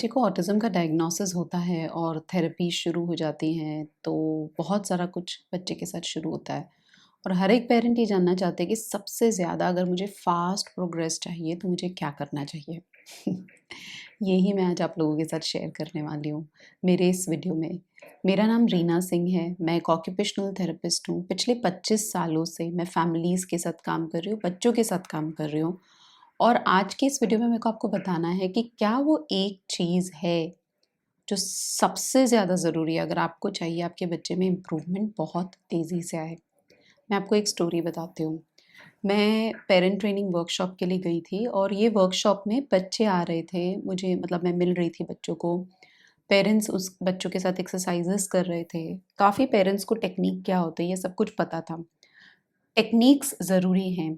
बच्चे को ऑटिज़्म का डायग्नोसिस होता है और थेरेपी शुरू हो जाती हैं, तो बहुत सारा कुछ बच्चे के साथ शुरू होता है। और हर एक पेरेंट ये जानना चाहते हैं कि सबसे ज़्यादा अगर मुझे फ़ास्ट प्रोग्रेस चाहिए तो मुझे क्या करना चाहिए? यही मैं आज आप लोगों के साथ शेयर करने वाली हूँ, मेरे इस वीडियो में। मेरा नाम रीना सिंह है, मैं एक ऑक्यूपेशनल थेरेपिस्ट हूँ। पिछले 25 सालों से मैं फैमिलीज़ के साथ काम कर रही हूँ, बच्चों के साथ काम कर रही हूँ। और आज के इस वीडियो में मेरे को आपको बताना है कि क्या वो एक चीज़ है जो सबसे ज़्यादा ज़रूरी है अगर आपको चाहिए आपके बच्चे में इम्प्रूवमेंट बहुत तेज़ी से आए। मैं आपको एक स्टोरी बताती हूँ। मैं पेरेंट ट्रेनिंग वर्कशॉप के लिए गई थी और ये वर्कशॉप में बच्चे आ रहे थे, मुझे मतलब मैं मिल रही थी बच्चों को। पेरेंट्स उस बच्चों के साथ एक्सरसाइजेस कर रहे थे। काफ़ी पेरेंट्स को टेक्निक क्या होते हैं ये सब कुछ पता था। टेक्निक्स ज़रूरी हैं।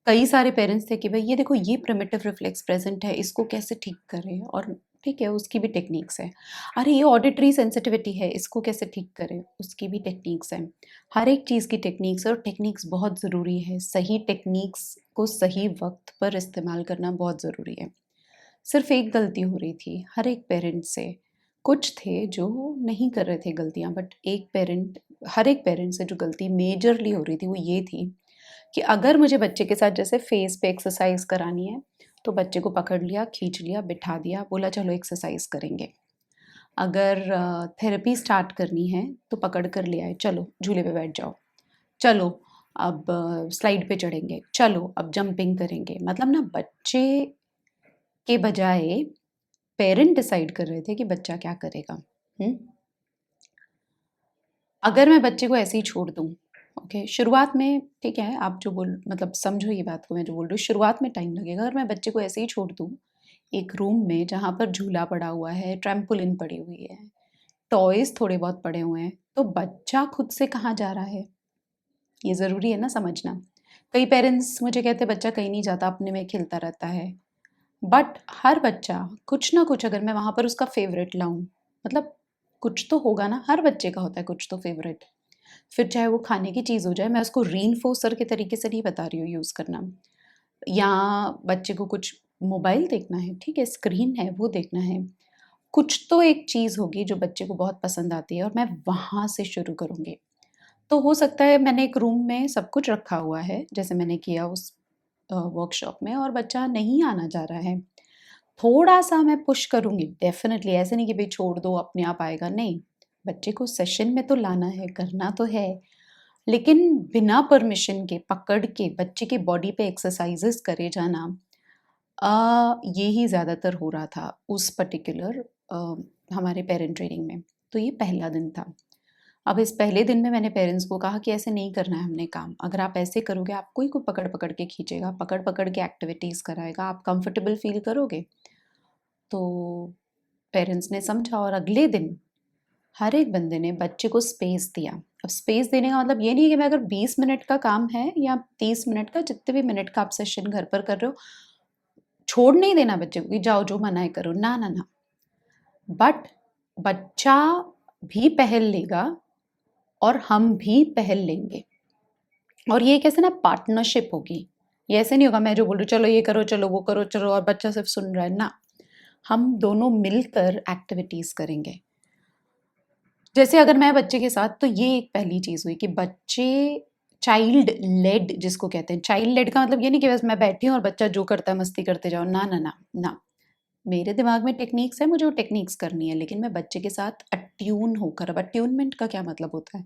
कई सारे पेरेंट्स थे कि भाई ये देखो ये प्रिमिटिव रिफ्लेक्स प्रेजेंट है, इसको कैसे ठीक करें? और ठीक है, उसकी भी टेक्निक्स है। अरे ये ऑडिटरी सेंसिटिविटी है, इसको कैसे ठीक करें? उसकी भी टेक्निक्स हैं। हर एक चीज़ की टेक्निक्स है और टेक्निक्स बहुत ज़रूरी है। सही टेक्निक्स को सही वक्त पर इस्तेमाल करना बहुत ज़रूरी है। सिर्फ एक गलती हो रही थी हर एक पेरेंट से। कुछ थे जो नहीं कर रहे थे गलतियाँ, बट हर एक पेरेंट से जो गलती मेजरली हो रही थी वो ये थी कि अगर मुझे बच्चे के साथ जैसे फेस पे एक्सरसाइज करानी है, तो बच्चे को पकड़ लिया, खींच लिया, बिठा दिया, बोला चलो एक्सरसाइज करेंगे। अगर थेरेपी स्टार्ट करनी है, तो पकड़ कर ले आए, चलो झूले पे बैठ जाओ, चलो अब स्लाइड पे चढ़ेंगे, चलो अब जंपिंग करेंगे। मतलब ना बच्चे के बजाय पेरेंट डिसाइड कर रहे थे कि बच्चा क्या करेगा। हुँ? अगर मैं बच्चे को ऐसे ही छोड़ दूँ, ओके, शुरुआत में ठीक है, आप जो बोल मतलब समझो ये बात को मैं जो बोल रही हूँ, शुरुआत में टाइम लगेगा। अगर मैं बच्चे को ऐसे ही छोड़ दूँ, एक रूम में जहाँ पर झूला पड़ा हुआ है, ट्रैम्पोलिन पड़ी हुई है, टॉयज़ थोड़े बहुत पड़े हुए हैं, तो बच्चा खुद से कहाँ जा रहा है? ये ज़रूरी है ना समझना। कई पेरेंट्स मुझे कहते हैं बच्चा कहीं नहीं जाता, अपने में खेलता रहता है। बट हर बच्चा कुछ ना कुछ, अगर मैं वहाँ पर उसका फ़ेवरेट लाऊँ, मतलब कुछ तो होगा ना, हर बच्चे का होता है कुछ तो फ़ेवरेट। फिर चाहे वो खाने की चीज़ हो जाए, मैं उसको रीइंफोर्सर के तरीके से नहीं बता रही हूँ यूज़ करना। या बच्चे को कुछ मोबाइल देखना है, ठीक है, स्क्रीन है वो देखना है। कुछ तो एक चीज़ होगी जो बच्चे को बहुत पसंद आती है और मैं वहाँ से शुरू करूँगी। तो हो सकता है मैंने एक रूम में सब कुछ रखा हुआ है, जैसे मैंने किया उस वर्कशॉप में, और बच्चा नहीं आना चाह रहा है। थोड़ा-सा मैं पुश करूँगी डेफ़िनिटली, ऐसे नहीं कि भई छोड़ दो अपने आप आएगा, नहीं। बच्चे को सेशन में तो लाना है, करना तो है। लेकिन बिना परमिशन के पकड़ के बच्चे की बॉडी पे एक्सरसाइज़ेज़ करे जाना, यही ज़्यादातर हो रहा था उस पर्टिकुलर हमारे पेरेंट ट्रेनिंग में। तो ये पहला दिन था। अब इस पहले दिन में मैंने पेरेंट्स को कहा कि ऐसे नहीं करना है हमने काम। अगर आप ऐसे करोगे, आपको ही कोई पकड़-पकड़ के खींचेगा, पकड़-पकड़ के एक्टिविटीज़ कराएगा, आप कंफर्टेबल फ़ील करोगे? तो पेरेंट्स ने समझा और अगले दिन हर एक बंदे ने बच्चे को स्पेस दिया। अब स्पेस देने का मतलब ये नहीं है कि मैं अगर 20 मिनट का काम है या 30 मिनट का, जितने भी मिनट का आप सेशन घर पर कर रहे हो, छोड़ नहीं देना बच्चे को कि जाओ जो मना है करो, ना, ना, ना। बट बच्चा भी पहल लेगा और हम भी पहल लेंगे, और ये कैसे ना पार्टनरशिप होगी। ये ऐसे नहीं होगा मैं जो बोल रही हूँ चलो ये करो, चलो वो करो, चलो, और बच्चा सिर्फ सुन रहा है, ना। हम दोनों मिलकर एक्टिविटीज़ करेंगे। जैसे अगर मैं बच्चे के साथ, तो ये एक पहली चीज़ हुई कि बच्चे चाइल्ड लेड जिसको कहते हैं, चाइल्ड लेड का मतलब ये नहीं कि बस मैं बैठी हूँ और बच्चा जो करता है मस्ती करते जाओ, ना, ना, ना, ना। मेरे दिमाग में टेक्निक्स है, मुझे वो टेक्निक्स करनी है, लेकिन मैं बच्चे के साथ अट्यून होकर। अब अट्यूनमेंट का क्या मतलब होता है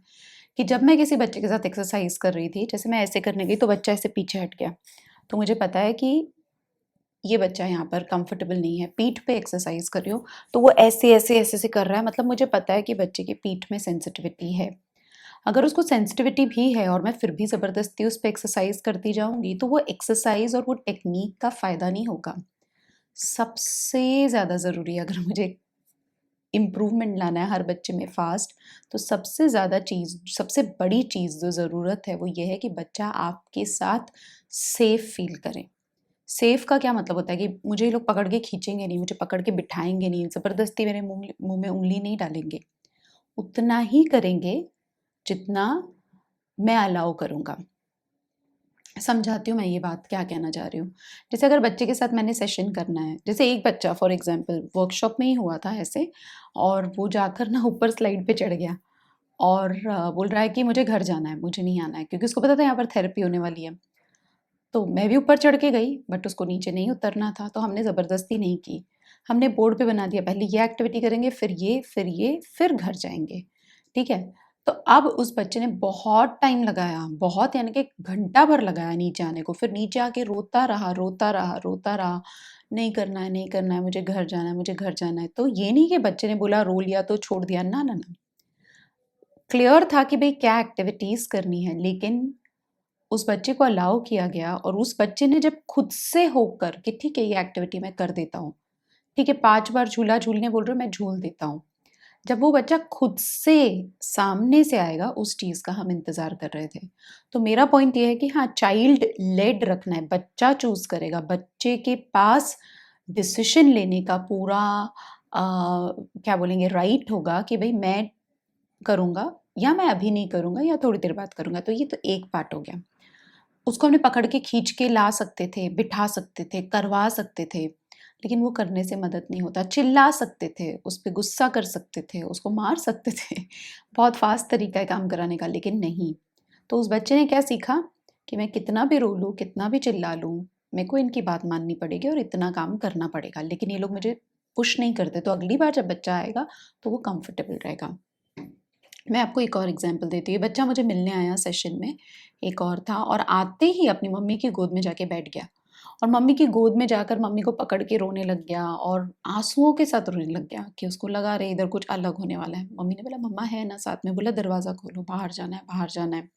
कि जब मैं किसी बच्चे के साथ एक्सरसाइज कर रही थी, जैसे मैं ऐसे करने गई तो बच्चा ऐसे पीछे हट गया, तो मुझे पता है कि ये बच्चा यहाँ पर कंफर्टेबल नहीं है। पीठ पे एक्सरसाइज कर रही हूँ, तो वो ऐसे ऐसे ऐसे से कर रहा है, मतलब मुझे पता है कि बच्चे की पीठ में सेंसिटिविटी है। अगर उसको सेंसिटिविटी भी है और मैं फिर भी ज़बरदस्ती उस पे एक्सरसाइज करती जाऊँगी, तो वो एक्सरसाइज और वो टेक्नीक का फ़ायदा नहीं होगा। सबसे ज़्यादा ज़रूरी है, अगर मुझे इम्प्रूवमेंट लाना है हर बच्चे में फ़ास्ट, तो सबसे ज़्यादा चीज़, सबसे बड़ी चीज़ जो ज़रूरत है वो ये है कि बच्चा आपके साथ सेफ़ फ़ील करे। सेफ़ का क्या मतलब होता है कि मुझे ये लोग पकड़ के खींचेंगे नहीं, मुझे पकड़ के बिठाएँगे नहीं, ज़बरदस्ती मेरे मुँह में उँगली नहीं डालेंगे। उतना ही करेंगे जितना मैं अलाउ करूँगा। समझाती हूँ मैं ये बात क्या कहना चाह रही हूँ। जैसे अगर बच्चे के साथ मैंने सेशन करना है, जैसे एक बच्चा फॉर एग्जांपल वर्कशॉप में ही हुआ था ऐसे, और वो जाकर ना ऊपर स्लाइड पे चढ़ गया और बोल रहा है कि मुझे घर जाना है, मुझे नहीं आना है, क्योंकि उसको पता था यहाँ पर थेरेपी होने वाली है। तो मैं भी ऊपर चढ़ के गई, बट उसको नीचे नहीं उतरना था, तो हमने ज़बरदस्ती नहीं की। हमने बोर्ड पे बना दिया, पहले ये एक्टिविटी करेंगे, फिर ये, फिर ये, फिर घर जाएँगे, ठीक है? तो अब उस बच्चे ने बहुत टाइम लगाया, बहुत यानी कि घंटा भर लगाया नीचे आने को, फिर नीचे आके रोता रहा, रोता रहा, रोता रहा, नहीं करना है, नहीं करना है, मुझे घर जाना है, मुझे घर जाना है। तो ये नहीं कि बच्चे ने बोला, रो लिया तो छोड़ दिया, ना, ना, ना। क्लियर था कि भई क्या एक्टिविटीज़ करनी है, लेकिन उस बच्चे को अलाउ किया गया और उस बच्चे ने जब खुद से होकर कि ठीक है ये एक्टिविटी मैं कर देता हूँ, ठीक है 5 बार झूला झूलने बोल रहे हो मैं झूल देता हूँ। जब वो बच्चा खुद से सामने से आएगा उस चीज़ का हम इंतज़ार कर रहे थे। तो मेरा पॉइंट ये है कि हाँ, चाइल्ड लेड रखना है, बच्चा चूज़ करेगा, बच्चे के पास डिसीज़न लेने का पूरा क्या बोलेंगे राइट होगा कि भई मैं करूँगा या मैं अभी नहीं करूँगा या थोड़ी देर बाद करूँगा। तो ये तो एक पार्ट हो गया। उसको हमने पकड़ के खींच के ला सकते थे, बिठा सकते थे, करवा सकते थे, लेकिन वो करने से मदद नहीं होता। चिल्ला सकते थे, उस पे गुस्सा कर सकते थे, उसको मार सकते थे, बहुत फ़ास्ट तरीका है काम कराने का, लेकिन नहीं। तो उस बच्चे ने क्या सीखा कि मैं कितना भी रो लूँ, कितना भी चिल्ला लूँ, मेरे को इनकी बात माननी पड़ेगी और इतना काम करना पड़ेगा, लेकिन ये लोग मुझे पुश नहीं करते, तो अगली बार जब बच्चा आएगा, तो वो कंफर्टेबल रहेगा। मैं आपको एक और एग्जांपल देती हूँ। ये बच्चा मुझे मिलने आया सेशन में, एक और था और आते ही अपनी मम्मी की गोद में जाके बैठ गया और मम्मी की गोद में जाकर मम्मी को पकड़ के रोने लग गया और आँसुओं के साथ रोने लग गया कि उसको लगा अरे इधर कुछ अलग होने वाला है। मम्मी ने बोला मम्मा है ना साथ में, बोला दरवाज़ा खोलो, बाहर जाना है, बाहर जाना है।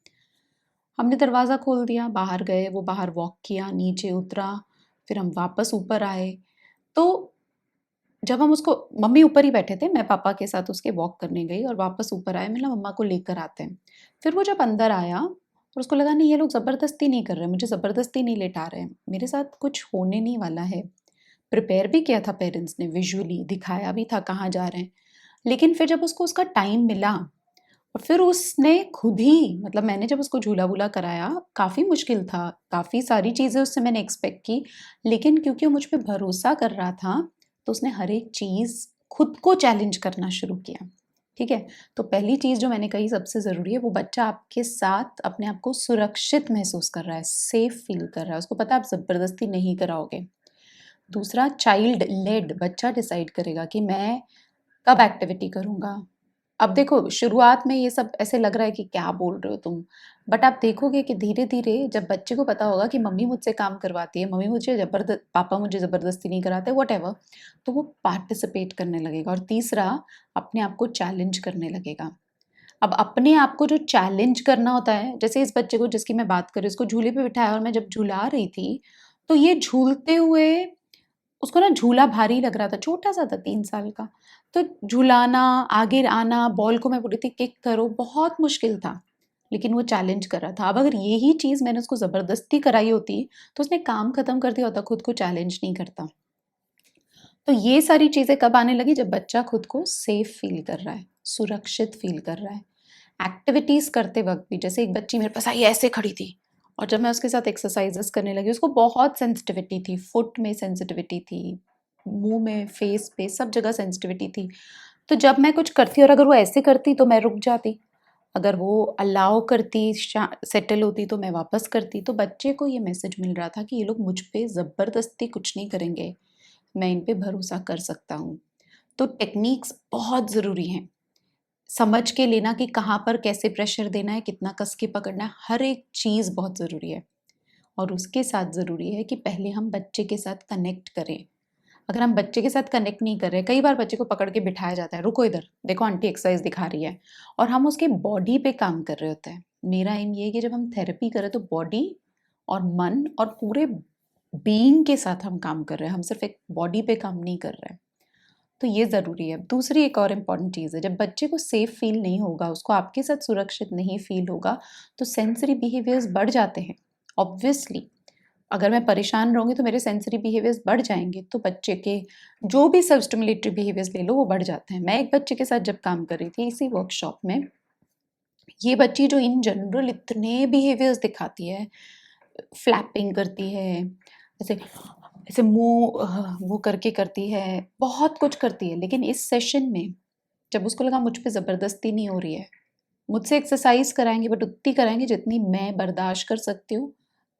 हमने दरवाज़ा खोल दिया, बाहर गए, वो बाहर वॉक किया, नीचे उतरा, फिर हम वापस ऊपर आए। तो जब हम उसको मम्मी ऊपर ही बैठे थे, मैं पापा के साथ उसके वॉक करने गई और वापस ऊपर आए, मैंने मम्मा को लेकर आते हैं। फिर वो जब अंदर आया और उसको लगा नहीं ये लोग ज़बरदस्ती नहीं कर रहे, मुझे ज़बरदस्ती नहीं लेटा रहे हैं, मेरे साथ कुछ होने नहीं वाला है। प्रिपेयर भी किया था पेरेंट्स ने, विजुअली दिखाया भी था कहाँ जा रहे हैं। लेकिन फिर जब उसको उसका टाइम मिला और फिर उसने खुद ही मतलब मैंने जब उसको झूला-वूला कराया, काफ़ी मुश्किल था, काफ़ी सारी चीज़ें उससे मैंने एक्सपेक्ट की, लेकिन क्योंकि वो मुझ पे भरोसा कर रहा था, तो उसने हर एक चीज़ खुद को चैलेंज करना शुरू किया, ठीक है? तो पहली चीज़ जो मैंने कही सबसे ज़रूरी है, वो बच्चा आपके साथ अपने आप को सुरक्षित महसूस कर रहा है, सेफ फ़ील कर रहा है, उसको पता है आप ज़बरदस्ती नहीं कराओगे। दूसरा चाइल्ड लेड बच्चा डिसाइड करेगा कि मैं कब एक्टिविटी करूँगा। अब देखो शुरुआत में ये सब ऐसे लग रहा है कि क्या बोल रहे हो तुम? बट आप देखोगे कि धीरे-धीरे जब बच्चे को पता होगा कि मम्मी मुझसे काम करवाती है, मम्मी मुझे पापा मुझे ज़बरदस्ती नहीं कराते व्हाटएवर, तो वो पार्टिसिपेट करने लगेगा और तीसरा अपने आप को चैलेंज करने लगेगा। अब अपने आप को जो चैलेंज करना होता है, जैसे इस बच्चे को जिसकी मैं बात कर रही हूँ, इसको झूले पे बिठाया और मैं जब झूला रही थी, तो ये झूलते हुए उसको ना झूला भारी लग रहा था, छोटा-सा था 3 साल का। तो झुलाना, आगे आना, बॉल को मैं बोल रही थी किक करो, बहुत मुश्किल था। लेकिन वो चैलेंज कर रहा था। अब अगर यही चीज़ मैंने उसको ज़बरदस्ती कराई होती, तो उसने काम खत्म कर दिया होता, खुद को चैलेंज नहीं करता। तो ये सारी चीज़ें कब आने लगी जब बच्चा खुद को सेफ फ़ील कर रहा है, सुरक्षित फ़ील कर रहा है। एक्टिविटीज़ करते वक़्त भी जैसे एक बच्ची मेरे पास आई ऐसे खड़ी थी और जब मैं उसके साथ एक्सरसाइज़ेज़ करने लगी, उसको बहुत सेंसिटिविटी थी, फुट में सेंसिटिविटी थी, मुँह में, फेस पे, सब जगह सेंसिटिविटी थी। तो जब मैं कुछ करती और अगर वो ऐसे करती तो मैं रुक जाती, अगर वो अलाउ करती, शा सेटल होती तो मैं वापस करती। तो बच्चे को ये मैसेज मिल रहा था कि ये लोग मुझ पे ज़बरदस्ती कुछ नहीं करेंगे, मैं इन पे भरोसा कर सकता हूँ। तो टेक्नीक्स बहुत ज़रूरी हैं। समझ के लेना कि कहाँ पर कैसे प्रेशर देना है, कितना कस के पकड़ना है, हर एक चीज़ बहुत ज़रूरी है। और उसके साथ ज़रूरी है कि पहले हम बच्चे के साथ कनेक्ट करें। अगर हम बच्चे के साथ कनेक्ट नहीं कर रहे, कई बार बच्चे को पकड़ के बिठाया जाता है, रुको इधर, देखो आंटी एक्सरसाइज दिखा रही है और हम उसके बॉडी पे काम कर रहे होते हैं। मेरा एम ये है कि जब हम थेरेपी करें तो बॉडी और मन और पूरे बीइंग के साथ हम काम कर रहे हैं, हम सिर्फ एक बॉडी पे काम नहीं कर रहे हैं। तो ये ज़रूरी है। दूसरी एक और इम्पॉर्टेंट चीज़ है, जब बच्चे को सेफ फ़ील नहीं होगा, उसको आपके साथ सुरक्षित नहीं फ़ील होगा, तो सेंसरी बिहेवियर्स बढ़ जाते हैं। ऑब्वियसली अगर मैं परेशान रहूँगी तो मेरे सेंसरी बिहेवियर्स बढ़ जाएँगे, तो बच्चे के जो भी सब स्टिमुलेटरी बिहेवियर्स ले लो वो बढ़ जाते हैं। मैं एक बच्चे के साथ जब काम कर रही थी इसी वर्कशॉप में, ये बच्ची जो इन जनरल इतने बिहेवियर्स दिखाती है, फ्लैपिंग करती है, ऐसे ऐसे मुँह वो करके करती है, बहुत कुछ करती है। लेकिन इस सेशन में जब उसको लगा मुझ पे ज़बरदस्ती नहीं हो रही है, मुझसे एक्सरसाइज़ कराएँगे बट उतनी कराएँगे जितनी मैं बर्दाश्त कर सकती हूँ।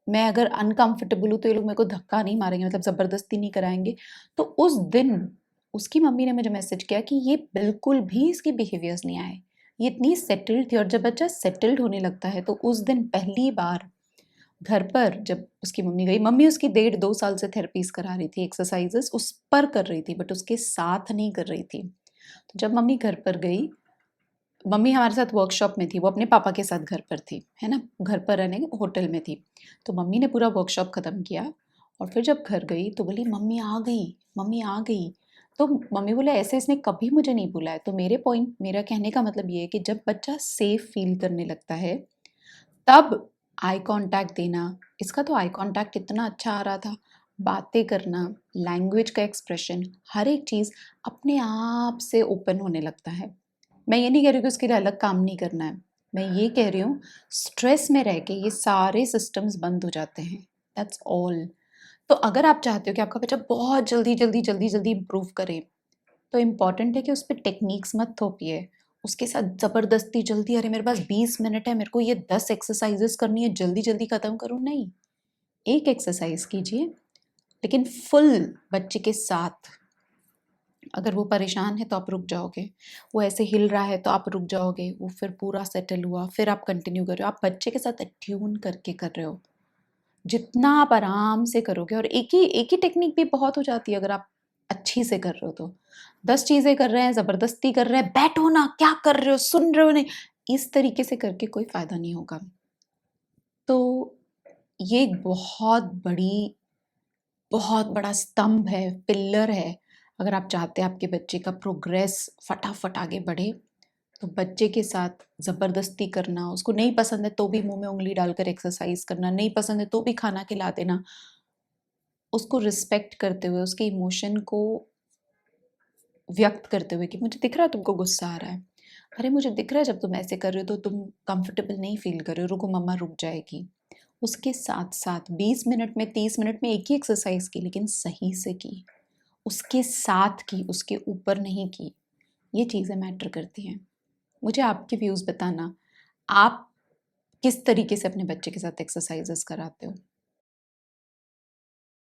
मैं अगर अनकम्फ़र्टेबल हूँ तो ये लोग मेरे को धक्का नहीं मारेंगे, मतलब ज़बरदस्ती नहीं कराएँगे। तो उस दिन उसकी मम्मी ने मुझे मैसेज किया कि ये बिल्कुल भी इसके बिहेवियर्स नहीं आए। ये इतनी सेटल्ड थी, और जब बच्चा सेटल्ड होने लगता है तो उस दिन पहली बार घर पर जब उसकी मम्मी गई, मम्मी उसकी 1.5-2 साल से थेरेपीज़ करा रही थी, एक्सरसाइज़ेज़ उस पर कर रही थी बट उसके साथ नहीं कर रही थी। तो जब मम्मी घर पर गई, मम्मी हमारे साथ वर्कशॉप में थी, वो अपने पापा के साथ घर पर थी, है ना? घर पर रहने होटल में थी। तो मम्मी ने पूरा वर्कशॉप ख़त्म किया और फिर जब घर गई तो बोली मम्मी आ गई, मम्मी आ गई। तो मम्मी बोले ऐसे इसने कभी मुझे नहीं बुलाया। तो मेरा कहने का मतलब ये है कि जब बच्चा सेफ फ़ील करने लगता है, तब आई कॉन्टैक्ट देना, इसका तो आई कॉन्टैक्ट इतना अच्छा आ रहा था, बातें करना, लैंग्वेज का एक्सप्रेशन, हर एक चीज़ अपने आप से ओपन होने लगता है। मैं ये नहीं कह रही कि उसके लिए अलग काम नहीं करना है। मैं ये कह रही हूँ स्ट्रेस में रह के ये सारे सिस्टम्स बंद हो जाते हैं। That's all. तो अगर आप चाहते हो कि आपका बच्चा बहुत जल्दी इम्प्रूव करे, तो इम्पॉर्टेंट है कि उस पे टेक्निक्स मत थोपिए। उसके साथ ज़बरदस्ती जल्दी, अरे मेरे पास 20 मिनट है, मेरे को ये 10 एक्सरसाइज़ेज़ करनी है, जल्दी-जल्दी ख़त्म करो, नहीं। एक एक्सरसाइज़ कीजिए, लेकिन फुल बच्चे के साथ। अगर वो परेशान है तो आप रुक जाओगे, वो ऐसे हिल रहा है तो आप रुक जाओगे, वो फिर पूरा सेटल हुआ, फिर आप कंटिन्यू कर रहे हो। आप बच्चे के साथ अट्यून करके कर रहे हो। जितना आप आराम से करोगे, और एक ही टेक्निक भी बहुत हो जाती है अगर आप अच्छी से कर रहे हो तो। 10 चीज़ें कर रहे हैं, ज़बरदस्ती कर रहे हैं, बैठो ना, क्या कर रहे हो, सुन रहे हो नहीं, इस तरीके से करके कोई फ़ायदा नहीं होगा। तो ये एक बहुत बड़ा स्तंभ है, पिलर है। अगर आप चाहते हैं आपके बच्चे का प्रोग्रेस फटाफट आगे बढ़े, तो बच्चे के साथ ज़बरदस्ती करना, उसको नहीं पसंद है तो भी मुँह में उँगली डालकर एक्सरसाइज़ करना, नहीं पसंद है तो भी खाना खिला देना। उसको रिस्पेक्ट करते हुए, उसके इमोशन को व्यक्त करते हुए कि मुझे दिख रहा है तुमको गुस्सा आ रहा है। अरे मुझे दिख रहा है जब तुम ऐसे कर रहे हो तो तुम कंफर्टेबल नहीं फ़ील कर रहे हो, रुको मम्मा रुक जाएगी। उसके साथ-साथ 20 मिनट में, 30 मिनट में एक ही एक्सरसाइज़ की, लेकिन सही से की। उसके साथ की, उसके ऊपर नहीं की। ये चीज़ें मैटर करती हैं। मुझे आपके व्यूज़ बताना, आप किस तरीके से अपने बच्चे के साथ एक्सरसाइज़ेज़ कराते हो?